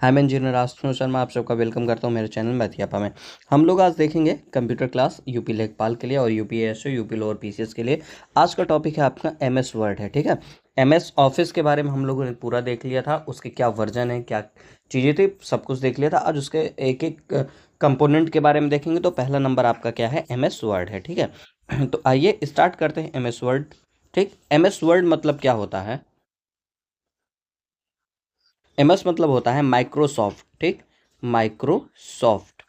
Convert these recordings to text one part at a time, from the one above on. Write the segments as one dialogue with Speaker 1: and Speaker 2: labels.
Speaker 1: हाय, मैं इंजीनियर आशुतोष शर्मा आप सबका वेलकम करता हूं मेरे चैनल मैथियापा में। हम लोग आज देखेंगे कंप्यूटर क्लास यूपी लेखपाल के लिए और यूपीएससी यूपी लोअर पीसीएस के लिए। आज का टॉपिक है आपका एमएस वर्ड है, ठीक है। एमएस ऑफिस के बारे में हम लोगों ने पूरा देख लिया था, उसके क्या वर्जन है, क्या चीज़ें थी, सब कुछ देख लिया था। आज उसके एक एक कंपोनेंट के बारे में देखेंगे। तो पहला नंबर आपका क्या है, एमएस वर्ड है, ठीक है। तो आइए स्टार्ट करते हैं एमएस वर्ड। ठीक, एमएस वर्ड मतलब क्या होता है? एमएस मतलब होता है माइक्रोसॉफ्ट, ठीक, माइक्रोसॉफ्ट।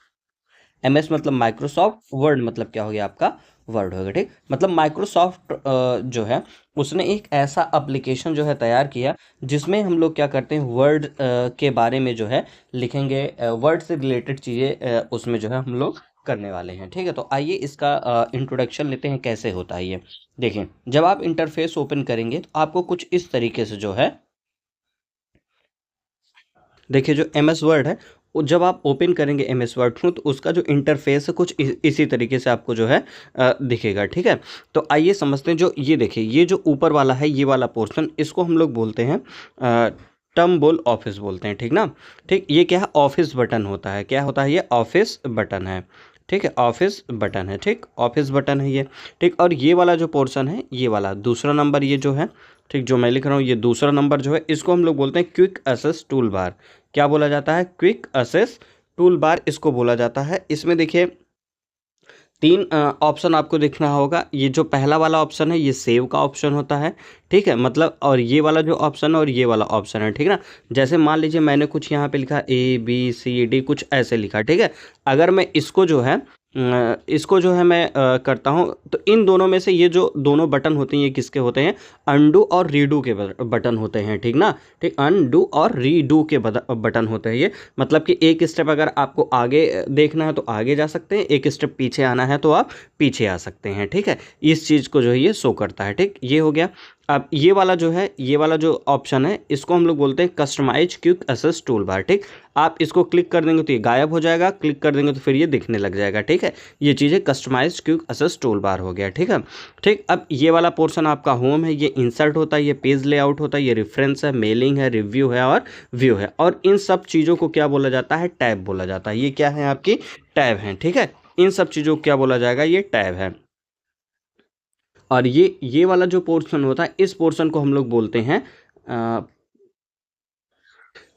Speaker 1: एमएस मतलब माइक्रोसॉफ्ट, वर्ड मतलब क्या हो गया आपका, वर्ड हो गया, ठीक। मतलब माइक्रोसॉफ्ट जो है उसने एक ऐसा एप्लीकेशन जो है तैयार किया जिसमें हम लोग क्या करते हैं, वर्ड के बारे में जो है लिखेंगे, वर्ड से रिलेटेड चीज़ें उसमें जो है हम लोग करने वाले हैं, ठीक है। तो आइए इसका इंट्रोडक्शन लेते हैं, कैसे होता है ये। देखिए, जब आप इंटरफेस ओपन करेंगे तो आपको कुछ इस तरीके से जो है, देखिए जो एम एस वर्ड है वो जब आप ओपन करेंगे एम एस वर्ड को तो उसका जो इंटरफेस है कुछ इसी तरीके से आपको जो है दिखेगा, ठीक है। तो आइए समझते हैं। जो ये देखिए, ये जो ऊपर वाला है, ये वाला पोर्शन, इसको हम लोग बोलते हैं टर्म बोल ऑफिस बोलते हैं, ठीक ना। ठीक, ये क्या है, ऑफिस बटन होता है। क्या होता है ये, ऑफिस बटन है, ठीक है, ऑफिस बटन है, ठीक, ऑफिस बटन है ये, ठीक। और ये वाला जो पोर्शन है, ये वाला दूसरा नंबर, ये जो है, ठीक, जो मैं लिख रहा हूँ ये दूसरा नंबर जो है, इसको हम लोग बोलते हैं क्विक एसेस टूल बार। क्या बोला जाता है, क्विक एसेस टूल बार इसको बोला जाता है। इसमें देखिए तीन ऑप्शन आपको देखना होगा। ये जो पहला वाला ऑप्शन है ये सेव का ऑप्शन होता है, ठीक है, मतलब, और ये वाला जो ऑप्शन है और ये वाला ऑप्शन है, ठीक ना। जैसे मान लीजिए मैंने कुछ यहाँ पे लिखा ABCD कुछ ऐसे लिखा, ठीक है। अगर मैं इसको जो है मैं करता हूँ तो इन दोनों में से ये जो दोनों बटन होते हैं ये किसके होते हैं, अनडू और रीडू के बटन होते हैं, ठीक ना। ठीक, अनडू और रीडू के बटन होते हैं ये। मतलब कि एक स्टेप अगर आपको आगे देखना है तो आगे जा सकते हैं, एक स्टेप पीछे आना है तो आप पीछे आ सकते हैं, ठीक है। इस चीज़ को जो है ये शो करता है, ठीक, ये हो गया। अब ये वाला जो है, ये वाला जो ऑप्शन है इसको हम लोग बोलते हैं customise quick access tool bar, ठीक। आप इसको क्लिक कर देंगे तो ये गायब हो जाएगा, क्लिक कर देंगे तो फिर ये दिखने लग जाएगा, ठीक है। ये चीज़ें customise quick access tool bar हो गया, ठीक है। ठीक, अब ये वाला पोर्शन आपका होम है, ये इंसर्ट होता है, ये पेज लेआउट होता है, ये रेफरेंस है, मेलिंग है, रिव्यू है और व्यू है। और इन सब चीज़ों को क्या बोला जाता है, टैब बोला जाता है। ये क्या है, आपकी टैब है, ठीक है। इन सब चीज़ों को क्या बोला जाएगा, ये टैब है। और ये वाला जो पोर्शन होता है इस पोर्शन को हम लोग बोलते हैं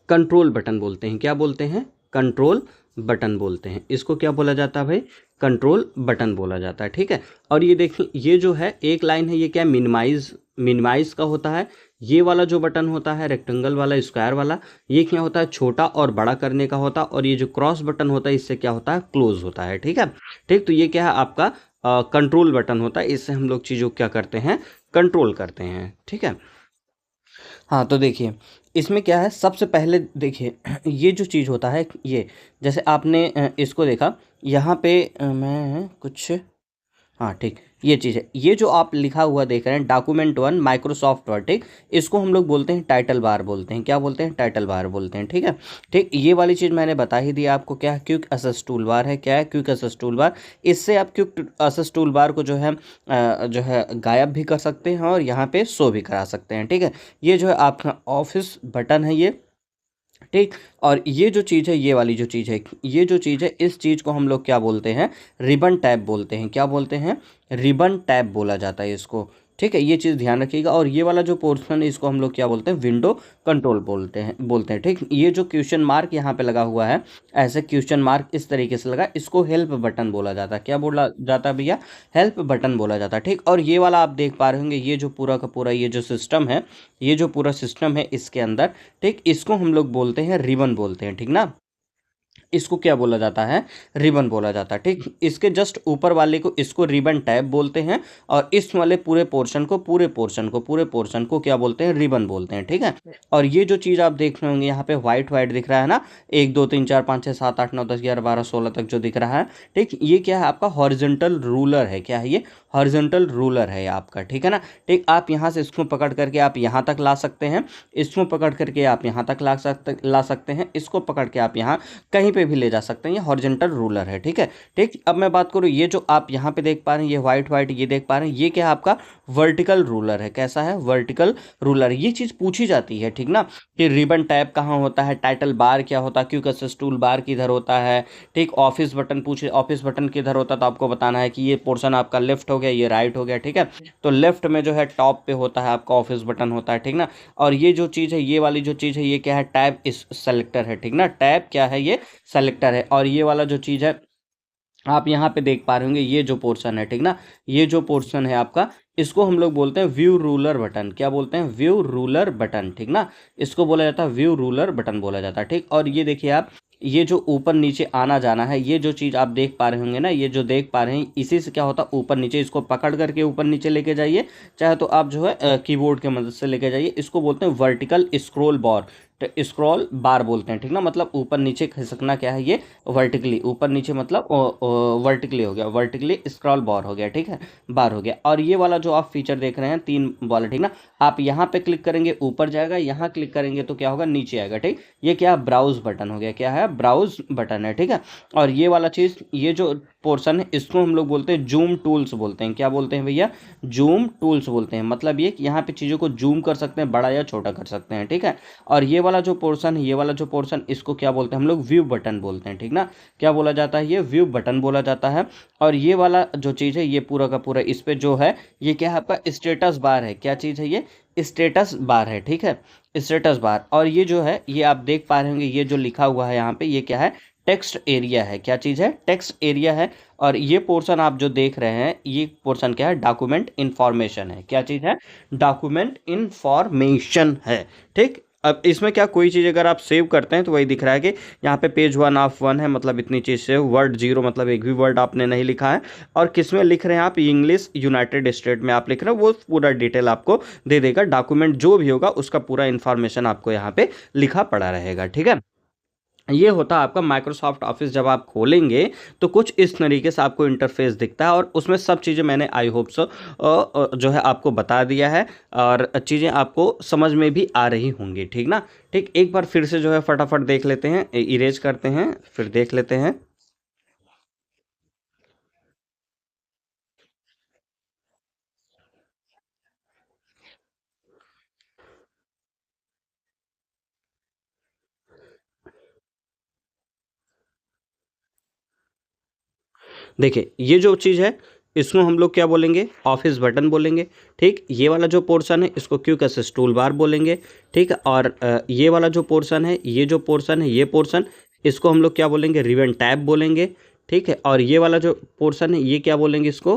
Speaker 1: कंट्रोल बटन बोलते हैं। क्या बोलते हैं, कंट्रोल बटन बोलते हैं। इसको क्या बोला जाता है भाई, कंट्रोल बटन बोला जाता है, ठीक है। और ये देखिए, ये जो है एक लाइन है, ये क्या, मिनिमाइज का होता है। ये वाला जो बटन होता है रेक्टेंगल वाला, स्क्वायर वाला, ये क्या होता है, छोटा और बड़ा करने का होता है। और ये जो क्रॉस बटन होता है इससे क्या होता है, क्लोज होता है, ठीक है। ठीक, तो ये क्या है आपका कंट्रोल बटन होता है। इससे हम लोग चीज़ों को क्या करते हैं, कंट्रोल करते हैं, ठीक है। हाँ, तो देखिए इसमें क्या है, सबसे पहले देखिए ये जो चीज़ होता है ये, जैसे आपने इसको देखा यहाँ पे, मैं कुछ, हाँ ठीक, ये चीज़ है, ये जो आप लिखा हुआ देख रहे हैं Document 1 माइक्रोसॉफ्ट वर्ड, ठीक, इसको हम लोग बोलते हैं टाइटल बार बोलते हैं। क्या बोलते हैं, टाइटल बार बोलते हैं, ठीक है। ठीक, ये वाली चीज़ मैंने बता ही दी आपको, क्या है, क्विक एसेस टूल बार है। क्या है, क्विक एसेस टूल बार। इससे आप क्विक एसेस टूल बार को जो है गायब भी कर सकते हैं और यहाँ पे शो भी करा सकते हैं, ठीक है। ये जो है आपका ऑफिस बटन है ये, ठीक। और ये जो चीज़ है, ये वाली जो चीज़ है, ये जो चीज़ है, इस चीज़ को हम लोग क्या बोलते हैं, रिबन टैब बोलते हैं। क्या बोलते हैं, रिबन टैब बोला जाता है इसको, ठीक है। ये चीज़ ध्यान रखिएगा। और ये वाला जो पोर्शन है इसको हम लोग क्या बोलते हैं, विंडो कंट्रोल बोलते हैं, ठीक। ये जो क्वेश्चन मार्क यहाँ पे लगा हुआ है, ऐसे क्वेश्चन मार्क इस तरीके से लगा, इसको हेल्प बटन बोला जाता है। क्या बोला जाता है भैया, हेल्प बटन बोला जाता है, ठीक। और ये वाला आप देख पा रहे होंगे, ये जो पूरा का पूरा ये जो सिस्टम है, ये जो पूरा सिस्टम है इसके अंदर, ठीक, इसको हम लोग बोलते हैं रिबन बोलते हैं, ठीक ना। इसको क्या बोला जाता है, रिबन बोला जाता है, ठीक। इसके जस्ट ऊपर वाले को इसको रिबन टैब बोलते हैं। और इस वाले पूरे पोर्शन को क्या बोलते हैं, रिबन बोलते हैं, ठीक है। और ये जो चीज़ आप देख रहे होंगे यहाँ पे वाइट वाइट दिख रहा है ना, 1 2 3 4 5 6 7 8 9 10 11 12 16 तक जो दिख रहा है, ठीक, ये क्या है आपका हॉरिजॉन्टल रूलर है। क्या है ये, हॉरिजॉन्टल रूलर है आपका, ठीक है ना। ठीक, आप यहाँ से इसको पकड़ करके आप यहाँ तक ला सकते हैं, इसको पकड़ करके आप यहाँ तक ला सकते हैं, इसको पकड़ के आप यहाँ कहीं पे भी ले जा सकते हैं, ये हॉरिजॉन्टल रूलर है। ठीक है, ठीक। अब मैं बात करूँ, ये जो आप यहाँ पे देख पा रहे हैं, ये व्हाइट व्हाइट ये देख पा रहे हैं, ये क्या है आपका वर्टिकल रूलर है। कैसा है? Vertical ruler. ये चीज़ पूछी जाती है, ठीक ना, कि रिबन टैब कहाँ होता है, टाइटल बार क्या होता है, क्यूकस टूल बार किधर होता है, ठीक। ऑफिस बटन पूछे, ऑफिस बटन किधर होता है, तो आपको बताना है कि ये पोर्शन आपका लेफ्ट हो गया, ये राइट हो गया, ठीक है। तो लेफ्ट में जो है टॉप पे होता है आपका ऑफिस बटन होता है, ठीक ना। और ये जो चीज़ है, ये वाली जो चीज़ है, ये क्या है? टैब इस सेलेक्टर है, ठीक ना। टैब क्या है? ये सेलेक्टर है। और ये वाला जो चीज़ है आप यहाँ पे देख पा रहे होंगे, ये जो पोर्शन है, ठीक ना, ये जो पोर्शन है आपका, इसको हम लोग बोलते हैं व्यू रूलर बटन। क्या बोलते हैं? व्यू रूलर बटन, ठीक ना। इसको बोला जाता है व्यू रूलर बटन बोला जाता है, ठीक। और ये देखिए आप, ये जो ऊपर नीचे आना जाना है, ये जो चीज़ आप देख पा रहे होंगे ना, ये जो देख पा रहे हैं, इसी से क्या होता है? ऊपर नीचे, इसको पकड़ करके ऊपर नीचे लेके जाइए, चाहे तो आप जो है कीबोर्ड के मदद से लेके जाइए। इसको बोलते हैं वर्टिकल स्क्रॉल बार, स्क्रॉल बार बोलते हैं, ठीक ना। मतलब ऊपर नीचे खिसकना क्या है? ये वर्टिकली ऊपर नीचे, मतलब वर्टिकली हो गया, वर्टिकली स्क्रॉल बार हो गया, ठीक है, बार हो गया। और ये वाला जो आप फीचर देख रहे हैं, तीन वाला, ठीक ना, आप यहाँ पे क्लिक करेंगे ऊपर जाएगा, यहाँ क्लिक करेंगे तो क्या होगा? नीचे आएगा, ठीक। ये क्या है? ब्राउज बटन हो गया। क्या है? ब्राउज बटन है, ठीक है। और ये वाला चीज़, ये जो पोर्शन है, इसको हम लोग बोलते हैं जूम टूल्स बोलते हैं। क्या बोलते हैं भैया? जूम टूल्स बोलते हैं। मतलब ये कि यहाँ पे चीज़ों को जूम कर सकते हैं, बड़ा या छोटा कर सकते हैं, ठीक है। और ये वाला जो पोर्शन है, ये वाला जो पोर्शन, इसको क्या बोलते हैं हम लोग? व्यू बटन बोलते हैं, ठीक ना। क्या बोला जाता है? ये व्यू बटन बोला जाता है। और ये वाला जो चीज़ है, ये पूरा का पूरा, इस पे जो है, ये क्या है आपका? स्टेटस बार है। क्या चीज़ है? ये स्टेटस बार है, ठीक है, स्टेटस बार। और ये जो है, ये आप देख पा रहे होंगे, ये जो लिखा हुआ है यहाँ पे, ये क्या है? टेक्स्ट एरिया है। क्या चीज़ है? टेक्स्ट एरिया है। और ये पोर्शन आप जो देख रहे हैं, ये पोर्शन क्या है? डॉक्यूमेंट इंफॉर्मेशन है। क्या चीज़ है? डॉक्यूमेंट इंफॉर्मेशन है, ठीक। अब इसमें क्या, कोई चीज़ अगर आप सेव करते हैं तो वही दिख रहा है कि यहाँ पे पेज 1 ऑफ 1 है, मतलब इतनी चीज़ सेव, वर्ड 0, मतलब एक भी वर्ड आपने नहीं लिखा है। और किस में लिख रहे हैं आप? इंग्लिश यूनाइटेड स्टेट में आप लिख रहे हैं, वो पूरा डिटेल आपको दे देगा। डॉक्यूमेंट जो भी होगा उसका पूरा इन्फॉर्मेशन आपको यहाँ पे लिखा पड़ा रहेगा, ठीक है। ये होता है आपका माइक्रोसॉफ्ट ऑफिस। जब आप खोलेंगे तो कुछ इस तरीके से आपको इंटरफेस दिखता है, और उसमें सब चीज़ें मैंने आई होप सो जो है आपको बता दिया है, और चीज़ें आपको समझ में भी आ रही होंगी, ठीक ना। ठीक, एक बार फिर से जो है फटाफट देख लेते हैं, इरेज करते हैं, फिर देख लेते हैं। देखिए, ये जो चीज़ है, इसको हम लोग क्या बोलेंगे? ऑफिस बटन बोलेंगे, ठीक। ये वाला जो पोर्शन है, इसको क्यू कैसे टूल बार बोलेंगे, ठीक। और ये वाला जो पोर्शन है, ये जो पोर्शन है, ये पोर्शन, इसको हम लोग क्या बोलेंगे? रिबन टैब बोलेंगे, ठीक है। और ये वाला जो पोर्शन है, ये क्या बोलेंगे? इसको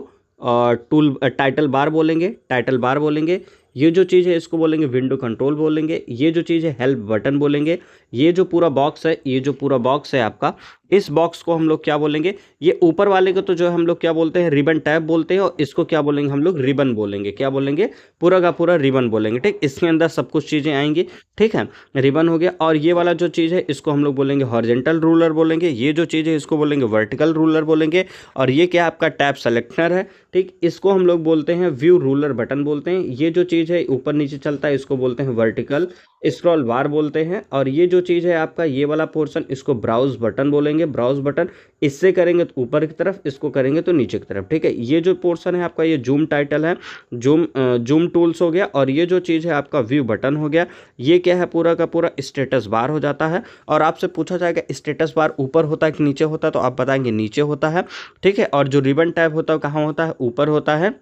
Speaker 1: टूल टाइटल बार बोलेंगे, टाइटल बार बोलेंगे। ये जो चीज़ है, इसको बोलेंगे विंडो कंट्रोल बोलेंगे। ये जो चीज़ है, हेल्प बटन बोलेंगे। ये जो पूरा बॉक्स है, ये जो पूरा बॉक्स है आपका, इस बॉक्स को हम लोग क्या बोलेंगे? ये ऊपर वाले को तो जो है हम लोग क्या बोलते हैं? रिबन टैब बोलते हैं। और इसको क्या बोलेंगे हम लोग? रिबन बोलेंगे। क्या बोलेंगे? पूरा का पूरा रिबन बोलेंगे, ठीक। इसके अंदर सब कुछ चीज़ें आएंगी, ठीक है, रिबन हो गया। और ये वाला जो चीज़ है, इसको हम लोग बोलेंगे हॉरिजॉन्टल रूलर बोलेंगे। ये जो चीज़ है, इसको बोलेंगे वर्टिकल रूलर बोलेंगे। और ये क्या आपका? टैब सेलेक्टर है, ठीक। इसको हम लोग बोलते हैं व्यू रूलर बटन बोलते हैं। ये जो चीज़ है ऊपर नीचे चलता है, इसको बोलते हैं वर्टिकल स्क्रॉल बार बोलते हैं। और ये जो चीज़ है आपका, ये वाला पोर्शन, इसको ब्राउज बटन बोलेंगे, ब्राउज बटन। इससे करेंगे तो ऊपर की तरफ, इसको करेंगे तो नीचे की तरफ, ठीक है। ये जो पोर्शन है आपका, ये जूम टाइटल है, जूम टूल्स हो गया। और ये जो चीज़ है आपका, व्यू बटन हो गया। ये क्या है? पूरा का पूरा स्टेटस बार हो जाता है। और आपसे पूछा जाएगा स्टेटस बार ऊपर होता है कि नीचे होता है, तो आप बताएंगे नीचे होता है, ठीक है। और जो रिबन टैब होता है कहाँ होता है? ऊपर होता है,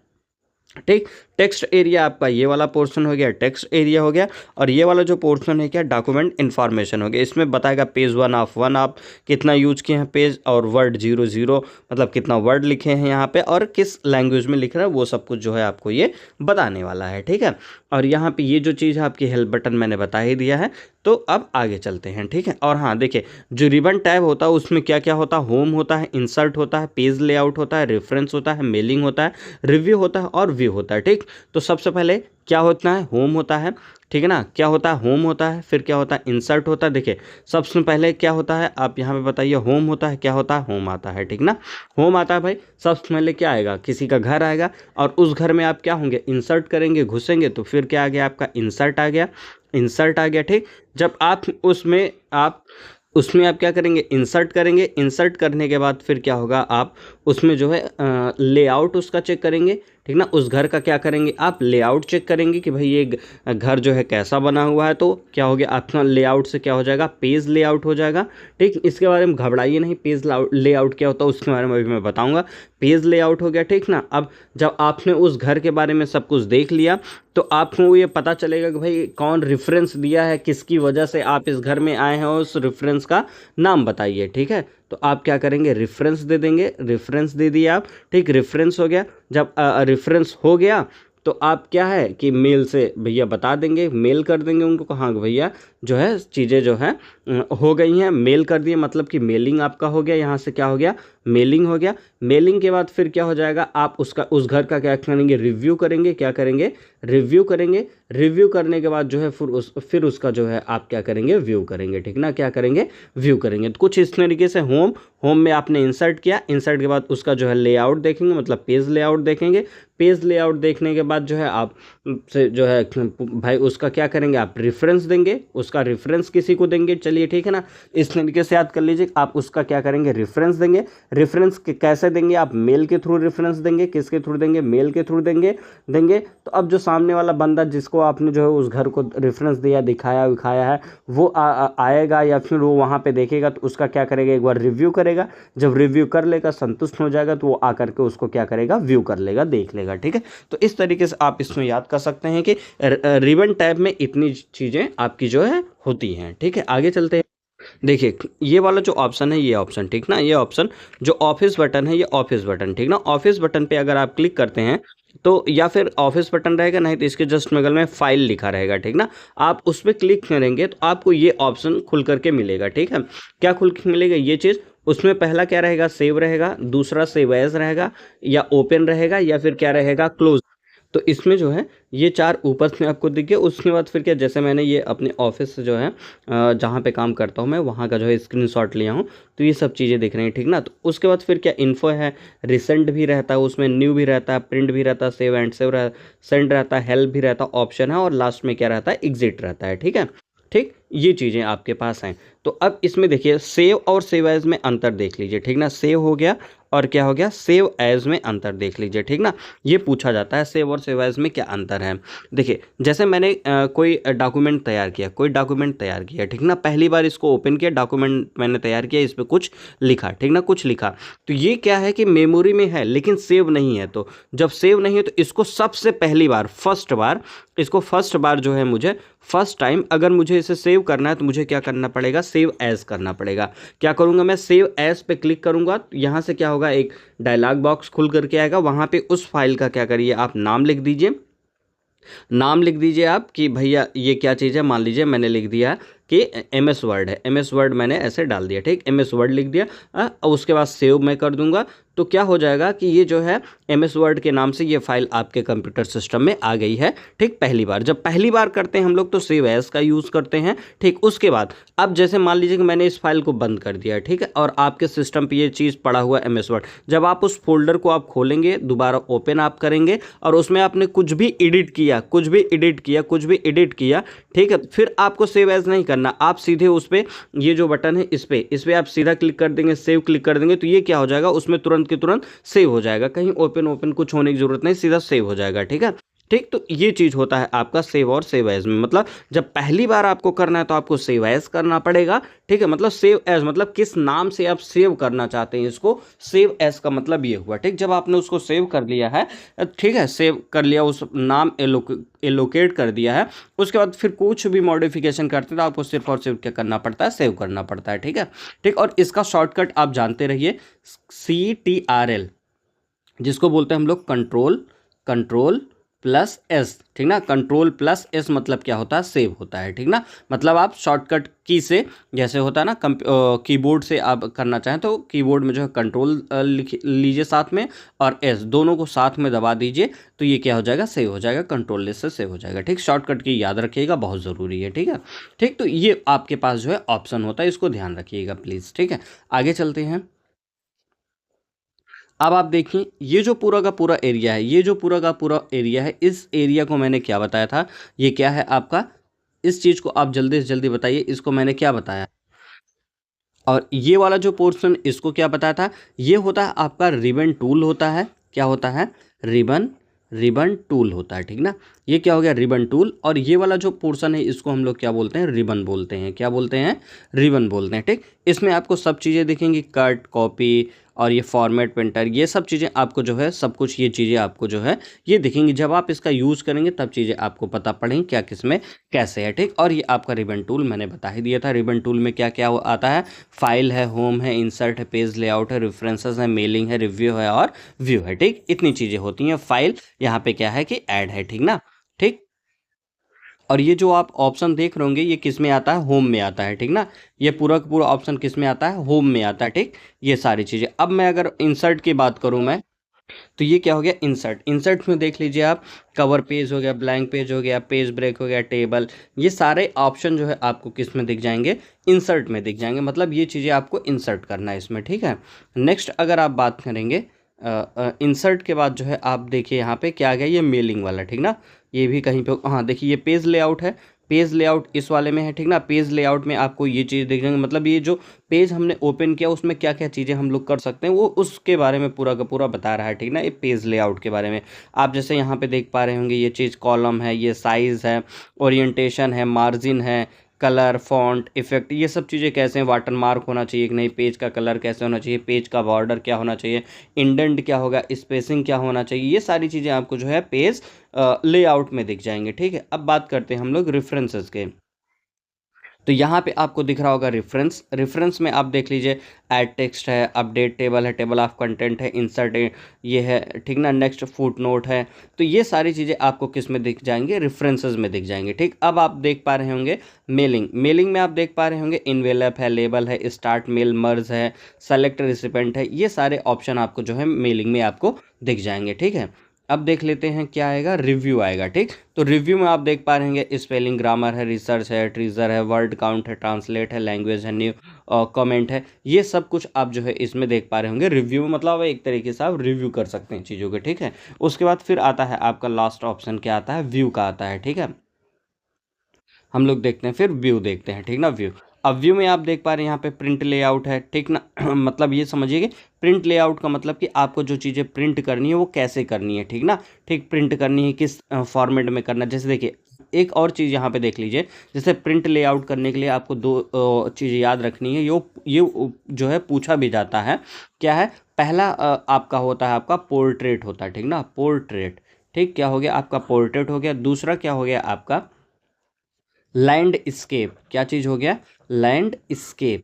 Speaker 1: ठीक। टेक्स्ट एरिया आपका ये वाला पोर्शन हो गया, टेक्स्ट एरिया हो गया। और ये वाला जो पोर्शन है क्या? डॉक्यूमेंट इन्फॉर्मेशन हो गया। इसमें बताएगा पेज 1 ऑफ 1 आप कितना यूज किए हैं पेज, और वर्ड 0 मतलब कितना वर्ड लिखे हैं यहाँ पे, और किस लैंग्वेज में लिख रहा है, वो सब कुछ जो है आपको ये बताने वाला है, ठीक है। और यहाँ पे ये जो चीज़ है आपकी हेल्प बटन, मैंने बता ही दिया है। तो अब आगे चलते हैं, ठीक है। और हाँ देखिए, जो रिबन टैब होता है उसमें क्या क्या होता है? होम होता है, इंसर्ट होता है, पेज लेआउट होता है, रेफरेंस होता है, मेलिंग होता है, रिव्यू होता है, और व्यू होता है, ठीक। तो सबसे पहले क्या होता है? होम होता है, ठीक है ना। क्या होता है? होम होता है। फिर क्या होता है? इंसर्ट होता है। देखिए, सबसे पहले क्या होता है, आप यहाँ पे बताइए। होम होता है, क्या होता है? होम आता है, ठीक ना। होम आता है भाई, सबसे पहले क्या आएगा? किसी का घर आएगा, और उस घर में आप क्या होंगे? इंसर्ट करेंगे, घुसेंगे, तो फिर क्या आ गया आपका? इंसर्ट आ गया, इंसर्ट आ गया, ठीक। जब आप उसमें आप उसमें आप क्या करेंगे, इंसर्ट करेंगे। इंसर्ट करने के बाद फिर क्या होगा, आप उसमें जो है लेआउट उसका चेक करेंगे, ठीक ना। उस घर का क्या करेंगे, आप लेआउट चेक करेंगे कि भाई ये घर जो है कैसा बना हुआ है। तो क्या हो गया, आपका लेआउट से क्या हो जाएगा, पेज लेआउट हो जाएगा। ठीक, इसके बारे में घबराइए नहीं, पेज लेआउट क्या होता है उसके बारे में अभी मैं बताऊंगा। पेज लेआउट हो गया, ठीक ना। अब जब आपने उस घर के बारे में सब कुछ देख लिया, तो आपको ये पता चलेगा कि भाई कौन रेफरेंस दिया है, किसकी वजह से आप इस घर में आए हैं, उस रेफरेंस का नाम बताइए, ठीक है। तो आप क्या करेंगे, रेफरेंस दे देंगे। रेफरेंस दे दिया आप, ठीक, रेफरेंस हो गया। जब रेफरेंस हो गया तो आप क्या है कि मेल से भैया बता देंगे, मेल कर देंगे उनको, हाँ भैया जो है चीज़ें जो है हो गई हैं, मेल कर दिए, मतलब कि मेलिंग आपका हो गया। यहाँ से क्या हो गया, मेलिंग हो गया। मेलिंग के बाद फिर क्या हो जाएगा, आप उसका उस घर का क्या करेंगे, रिव्यू करेंगे। क्या करेंगे, रिव्यू करेंगे। रिव्यू करने के बाद जो है फिर उसका जो है आप क्या करेंगे, व्यू करेंगे, ठीक ना। क्या करेंगे, व्यू करेंगे। तो कुछ इस तरीके से होम में आपने इंसर्ट किया। इंसर्ट के बाद उसका जो है लेआउट देखेंगे, मतलब पेज लेआउट देखेंगे। पेज लेआउट देखने के बाद जो है आप से जो है भाई उसका क्या करेंगे, आप रेफरेंस देंगे। उसका रेफरेंस किसी को देंगे, चलिए ठीक है ना। इस तरीके से याद कर लीजिए, आप उसका क्या करेंगे, रेफरेंस देंगे। रेफरेंस कैसे देंगे, आप मेल के थ्रू रेफरेंस देंगे। किसके थ्रू देंगे, मेल के थ्रू देंगे देंगे तो अब जो सामने वाला बंदा जिसको आपने जो है उस घर को रेफरेंस दिया, दिखाया विखाया है, वो आएगा या फिर वो वहाँ पे देखेगा, तो उसका क्या करेगा, एक बार रिव्यू करेगा। जब रिव्यू कर लेगा, संतुष्ट हो जाएगा, तो वो आकर के उसको क्या करेगा, व्यू कर लेगा, देख लेगा, ठीक है। तो इस तरीके से आप इसमें याद कर सकते हैं कि रिबन टैब में इतनी चीज़ें आपकी जो है होती हैं, ठीक है। आगे चलते हैं। देखिए ये वाला जो ऑप्शन है, ये ऑप्शन, ठीक ना, ये ऑप्शन जो ऑफिस बटन है, ये ऑफिस बटन, ठीक ना। ऑफिस बटन पे अगर आप क्लिक करते हैं तो या फिर ऑफिस बटन रहेगा, नहीं तो इसके जस्ट बगल में फाइल लिखा रहेगा, ठीक ना। आप उस पर क्लिक करेंगे तो आपको ये ऑप्शन खुल करके मिलेगा, ठीक है। क्या खुल के मिलेगा, ये चीज़ उसमें पहला क्या रहेगा, सेव रहेगा। दूसरा सेव एज रहेगा, या ओपन रहेगा, या फिर क्या रहेगा, क्लोज। तो इसमें जो है ये चार ऊपर से आपको दिख गया। उसके बाद फिर क्या, जैसे मैंने ये अपने ऑफिस से जो है जहाँ पे काम करता हूँ मैं, वहाँ का जो है स्क्रीनशॉट लिया हूँ, तो ये सब चीज़ें दिख रही हैं, ठीक ना। तो उसके बाद फिर क्या, इन्फो है, रिसेंट भी रहता है उसमें, न्यू भी रहता है, प्रिंट भी रहता है, सेव एंड सेव सेंड रहता है, हेल्प भी रहता है, ऑप्शन है, और लास्ट में क्या रहता है, एग्जिट रहता है, ठीक है। ठीक, ये चीज़ें आपके पास हैं। तो अब इसमें देखिए सेव और सेव एज में अंतर देख लीजिए, ठीक ना। सेव हो गया और क्या हो गया, सेव एज में अंतर देख लीजिए, ठीक ना। ये पूछा जाता है सेव और सेव एज में क्या अंतर है। देखिए जैसे मैंने कोई डॉक्यूमेंट तैयार किया, ठीक ना। पहली बार इसको ओपन किया, डॉक्यूमेंट मैंने तैयार किया, इस पर कुछ लिखा, ठीक ना, कुछ लिखा। तो ये क्या है कि मेमोरी में है लेकिन सेव नहीं है। तो जब सेव नहीं है तो इसको सबसे पहली बार, फर्स्ट बार जो है मुझे फर्स्ट टाइम अगर मुझे इसे सेव करना है तो मुझे क्या करना पड़ेगा, सेव एज करना पड़ेगा। क्या करूंगा मैं, सेव एज पे क्लिक करूंगा तो यहाँ से क्या होगा, एक डायलॉग बॉक्स खुल करके आएगा। वहाँ पे उस फाइल का क्या करिए, आप नाम लिख दीजिए। नाम लिख दीजिए आप कि भैया ये क्या चीज़ है। मान लीजिए मैंने लिख दिया कि एम एस वर्ड है, एम एस वर्ड मैंने ऐसे डाल दिया, ठीक, एम एस वर्ड लिख दिया। और उसके बाद सेव मैं कर दूंगा। तो क्या हो जाएगा कि ये जो है एम एस वर्ड के नाम से ये फाइल आपके कंप्यूटर सिस्टम में आ गई है, ठीक। पहली बार, जब पहली बार करते हैं हम लोग तो सेव एज का यूज़ करते हैं, ठीक। उसके बाद अब जैसे मान लीजिए कि मैंने इस फाइल को बंद कर दिया, ठीक है, और आपके सिस्टम पे ये चीज़ पड़ा हुआ एम एस वर्ड, जब आप उस फोल्डर को आप खोलेंगे, दोबारा ओपन आप करेंगे और उसमें आपने कुछ भी एडिट किया, ठीक है, फिर आपको सेव एज नहीं करना। आप सीधे उस पर, ये जो बटन है इस पर आप सीधा क्लिक कर देंगे, सेव क्लिक कर देंगे, तो ये क्या हो जाएगा, उसमें तुरंत के तुरंत सेव हो जाएगा। कहीं ओपन कुछ होने की जरूरत नहीं, सीधा सेव हो जाएगा, ठीक है। ठीक, तो ये चीज़ होता है आपका सेव और सेव एज में। मतलब जब पहली बार आपको करना है तो आपको सेव एज करना पड़ेगा, ठीक है। मतलब सेव एज मतलब किस नाम से आप सेव करना चाहते हैं इसको, सेव एज का मतलब ये हुआ, ठीक। जब आपने उसको सेव कर लिया है, ठीक है, सेव कर लिया, उस नाम एलोकेट कर दिया है, उसके बाद फिर कुछ भी मॉडिफिकेशन करते हैं तो आपको सिर्फ और सिर्फ क्या करना पड़ता है, सेव करना पड़ता है, ठीक है। ठीक, और इसका शॉर्टकट आप जानते रहिए, CTRL, जिसको बोलते हैं हम लोग कंट्रोल प्लस एस, ठीक ना। कंट्रोल प्लस एस मतलब क्या होता है, सेव होता है, ठीक ना। मतलब आप शॉर्टकट की से, जैसे होता है ना कीबोर्ड से आप करना चाहें तो कीबोर्ड में जो है कंट्रोल लिख लीजिए साथ में, और एस दोनों को साथ में दबा दीजिए, तो ये क्या हो जाएगा, सेव हो जाएगा, कंट्रोल लेस से सेव हो जाएगा, ठीक। शॉर्टकट की याद रखिएगा, बहुत ज़रूरी है, ठीक है। ठीक, तो ये आपके पास जो है ऑप्शन होता है, इसको ध्यान रखिएगा प्लीज़, ठीक है। आगे चलते हैं। अब आप देखिए ये जो पूरा का पूरा एरिया है, इस एरिया को मैंने क्या बताया था, ये क्या है आपका, इस चीज़ को आप जल्दी से जल्दी बताइए, इसको मैंने क्या बताया। और ये वाला जो पोर्शन इसको क्या पता था, ये होता है आपका रिबन टूल होता है। क्या होता है? रिबन रिबन टूल होता है, ठीक ना। ये क्या हो गया? Ribbon tool. और ये वाला जो पोर्शन है इसको हम लोग क्या बोलते हैं? रिबन बोलते हैं। क्या बोलते हैं? रिबन बोलते हैं, ठीक। इसमें आपको सब चीज़ें दिखेंगी, कट, कॉपी और ये फॉर्मेट, प्रिंटर, ये सब चीज़ें आपको जो है सब कुछ ये चीज़ें आपको जो है ये दिखेंगी। जब आप इसका यूज़ करेंगे तब चीज़ें आपको पता पड़ेंगी क्या किसमें कैसे है, ठीक। और ये आपका रिबन टूल मैंने बता ही दिया था। रिबन टूल में क्या क्या आता है? फाइल है, होम है, इंसर्ट है, पेज लेआउट है, रेफरेंसेस है, मेलिंग है, रिव्यू है और व्यू है, ठीक। इतनी चीज़ें होती हैं। फाइल यहाँ पे क्या है कि ऐड है, ठीक ना, ठीक। और ये जो आप ऑप्शन देख रहे होंगे ये किस में आता है? होम में आता है, ठीक ना। ये पूरा का पूरा ऑप्शन किस में आता है? होम में आता है, ठीक। ये सारी चीज़ें। अब मैं अगर इंसर्ट की बात करूँ मैं, तो ये क्या हो गया? इंसर्ट। इंसर्ट में देख लीजिए आप, कवर पेज हो गया, ब्लैंक पेज हो गया, पेज ब्रेक हो गया, टेबल, ये सारे ऑप्शन जो है आपको किस में दिख जाएंगे? इंसर्ट में दिख जाएंगे। मतलब ये चीज़ें आपको इंसर्ट करना है इसमें, ठीक है। नेक्स्ट अगर आप बात करेंगे इंसर्ट के बाद जो है आप देखिए यहाँ पे क्या आ गया? ये मेलिंग वाला, ठीक ना। ये भी कहीं पे, हाँ देखिए ये पेज लेआउट है। पेज लेआउट इस वाले में है, ठीक ना। पेज लेआउट में आपको ये चीज़ दिख जाएंगे। मतलब ये जो पेज हमने ओपन किया उसमें क्या क्या चीज़ें हम लोग कर सकते हैं वो उसके बारे में पूरा का पूरा बता रहा है, ठीक ना। ये पेज लेआउट के बारे में आप जैसे यहाँ पे देख पा रहे होंगे, ये चीज़ कॉलम है, ये साइज़ है, ओरिएंटेशन है, मार्जिन है, कलर, फॉन्ट, इफेक्ट, ये सब चीज़ें कैसे हैं, वाटर मार्क होना चाहिए कि नहीं, पेज का कलर कैसे होना चाहिए, पेज का बॉर्डर क्या होना चाहिए, इंडेंट क्या होगा, स्पेसिंग क्या होना चाहिए, ये सारी चीज़ें आपको जो है पेज लेआउट में दिख जाएंगे, ठीक है। अब बात करते हैं हम लोग रेफरेंसेस के। तो यहाँ पे आपको दिख रहा होगा रेफरेंस। रेफरेंस में आप देख लीजिए, ऐड टेक्स्ट है, अपडेट टेबल है, टेबल ऑफ कंटेंट है, इंसर्ट ये है, ठीक ना। नेक्स्ट फुट नोट है। तो ये सारी चीज़ें आपको किस में दिख जाएंगे? रेफरेंसेस में दिख जाएंगे, ठीक। अब आप देख पा रहे होंगे मेलिंग। मेलिंग में आप देख पा रहे होंगे इन्वेलप है, लेबल है, स्टार्ट मेल, मर्ज है, सेलेक्ट रिसिपेंट है, ये सारे ऑप्शन आपको जो है मेलिंग में आपको दिख जाएंगे, ठीक है। अब देख लेते हैं क्या आएगा? रिव्यू आएगा, ठीक। तो रिव्यू में आप देख पा रहे हैं स्पेलिंग, ग्रामर है, रिसर्च है, ट्रीजर है, वर्ड काउंट है, ट्रांसलेट है, लैंग्वेज है, न्यू कमेंट है, ये सब कुछ आप जो है इसमें देख पा रहे होंगे। रिव्यू मतलब एक तरीके से आप रिव्यू कर सकते हैं चीज़ों के, ठीक है। उसके बाद फिर आता है आपका लास्ट ऑप्शन, क्या आता है? व्यू का आता है, ठीक है। हम लोग देखते हैं फिर व्यू देखते हैं, ठीक ना। व्यू, अब व्यू में आप देख पा रहे हैं यहाँ पे प्रिंट लेआउट है, ठीक ना। मतलब ये समझिए कि प्रिंट लेआउट का मतलब कि आपको जो चीज़ें प्रिंट करनी है वो कैसे करनी है, ठीक ना। ठीक, प्रिंट करनी है किस फॉर्मेट में करना है। जैसे देखिए एक और चीज़ यहाँ पे देख लीजिए, जैसे प्रिंट लेआउट करने के लिए आपको दो चीज़ें याद रखनी है। ये जो है पूछा भी जाता है, क्या है? पहला आपका होता है, आपका पोर्ट्रेट होता है, ठीक ना। पोर्ट्रेट, ठीक, क्या हो गया? आपका पोर्ट्रेट हो गया। दूसरा क्या हो गया आपका? लैंडस्केप। क्या चीज़ हो गया? लैंडस्केप।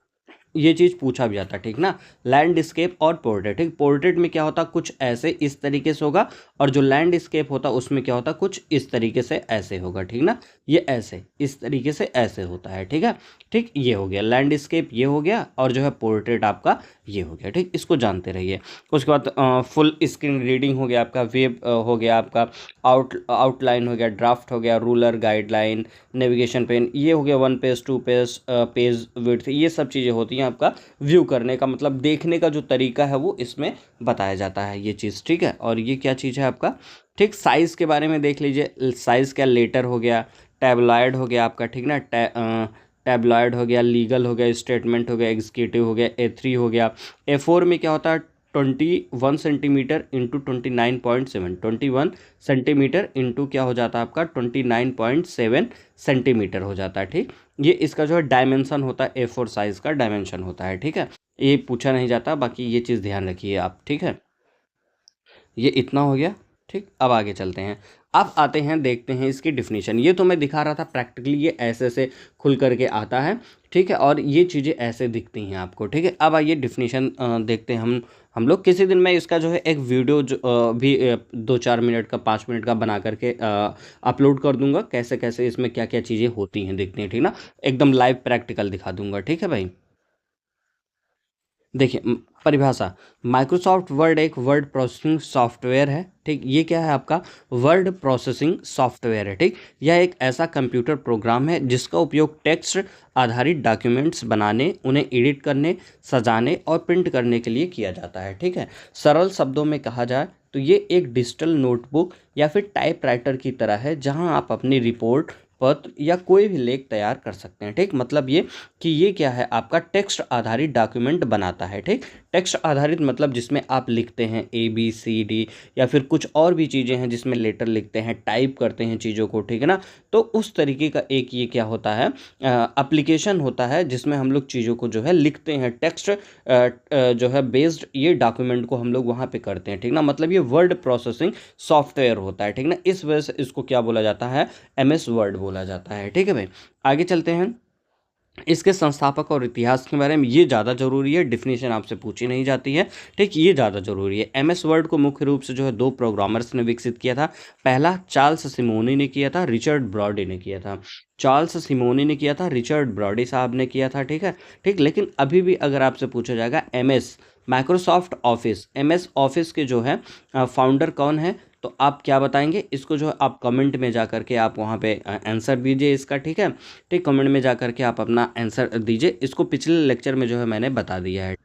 Speaker 1: ये चीज़ पूछा भी जाता है, ठीक ना। लैंडस्केप और पोर्ट्रेट, ठीक। पोर्ट्रेट में क्या होता? कुछ ऐसे इस तरीके से होगा, और जो लैंडस्केप होता उसमें क्या होता? कुछ इस तरीके से ऐसे होगा, ठीक ना। ये ऐसे इस तरीके से ऐसे होता है, ठीक है। ठीक, ये हो गया लैंडस्केप, ये हो गया, और जो है पोर्ट्रेट आपका ये हो गया, ठीक। इसको जानते रहिए। उसके बाद फुल स्क्रीन रीडिंग हो गया आपका, वेब हो गया आपका, आउटलाइन हो गया, ड्राफ्ट हो गया, रूलर, गाइडलाइन, नेविगेशन पेन, ये हो गया, one page, two page, page width, ये सब चीज़ें होती हैं आपका व्यू करने का मतलब देखने का जो तरीका है वो इसमें बताया जाता है, ये चीज़, ठीक है। और ये क्या चीज़ है आपका? ठीक, साइज़ के बारे में देख लीजिए। साइज़ क्या? लेटर हो गया, टैबलॉयड हो गया आपका, ठीक ना। टैबलॉयड हो गया, लीगल हो गया, स्टेटमेंट हो गया, एग्जीक्यूटिव हो गया, A3 हो गया। A4 में क्या होता है? 21 सेंटीमीटर इंटू 29.7, 21 सेंटीमीटर इंटू क्या हो जाता है आपका? 29.7 सेंटीमीटर हो जाता है, ठीक। ये इसका जो है डायमेंशन होता है, A4 साइज़ का डायमेंशन होता है, ठीक है। ये पूछा नहीं जाता, बाकी ये चीज़ ध्यान रखिए आप, ठीक है। ये इतना हो गया, ठीक। अब आगे चलते हैं। अब आते हैं, देखते हैं इसकी डिफिनीशन। ये तो मैं दिखा रहा था प्रैक्टिकली, ये ऐसे से खुल करके आता है, ठीक है। और ये चीज़ें ऐसे दिखती हैं आपको, ठीक है। अब आइए डिफिनीशन देखते हैं हम लोग। किसी दिन मैं इसका जो है एक वीडियो जो भी 2-4 मिनट का, 5 मिनट का बना करके अपलोड कर दूंगा, कैसे कैसे इसमें क्या क्या चीज़ें होती हैं दिखती हैं, ठीक ना। एकदम लाइव प्रैक्टिकल दिखा दूंगा, ठीक है भाई। देखिए परिभाषा, माइक्रोसॉफ्ट वर्ड एक वर्ड प्रोसेसिंग सॉफ्टवेयर है, ठीक। ये क्या है आपका? वर्ड प्रोसेसिंग सॉफ्टवेयर है, ठीक। यह एक ऐसा कंप्यूटर प्रोग्राम है जिसका उपयोग टेक्स्ट आधारित डॉक्यूमेंट्स बनाने, उन्हें एडिट करने, सजाने और प्रिंट करने के लिए किया जाता है, ठीक है। सरल शब्दों में कहा जाए तो ये एक डिजिटल नोटबुक या फिर टाइपराइटर की तरह है, जहां आप अपनी रिपोर्ट, पत्र या कोई भी लेख तैयार कर सकते हैं। ठीक, मतलब ये कि ये क्या है, आपका टेक्स्ट आधारित डॉक्यूमेंट बनाता है। ठीक, टेक्स्ट आधारित मतलब जिसमें आप लिखते हैं ABCD, या फिर कुछ और भी चीज़ें हैं जिसमें लेटर लिखते हैं, टाइप करते हैं चीज़ों को, ठीक है ना। तो उस तरीके का एक ये क्या होता है, एप्लीकेशन होता है जिसमें हम लोग चीज़ों को जो है लिखते हैं, टेक्स्ट जो है बेस्ड ये डॉक्यूमेंट को हम लोग वहाँ पे करते हैं। ठीक ना, मतलब ये वर्ड प्रोसेसिंग सॉफ्टवेयर होता है। ठीक ना, इस वजह से इसको क्या बोला जाता है, MS वर्ड बोला जाता है। ठीक है भाई, आगे चलते हैं। इसके संस्थापक और इतिहास के बारे में ये ज़्यादा ज़रूरी है, डिफिनीशन आपसे पूछी नहीं जाती है। ठीक, ये ज़्यादा ज़रूरी है। MS वर्ड को मुख्य रूप से जो है दो प्रोग्रामर्स ने विकसित किया था। पहला चार्ल्स सिमोनी ने किया था, रिचर्ड ब्रॉडी ने किया था। चार्ल्स सिमोनी ने किया था, रिचर्ड ब्रॉडी साहब ने किया था। ठीक है, ठीक, लेकिन अभी भी अगर आपसे पूछा जाएगा MS Microsoft office, MS office के जो है फाउंडर कौन है, तो आप क्या बताएंगे इसको, जो है आप कमेंट में जा करके आप वहाँ पे आंसर दीजिए इसका। ठीक है, ठीक, कमेंट में जा करके आप अपना आंसर दीजिए। इसको पिछले लेक्चर में जो है मैंने बता दिया है।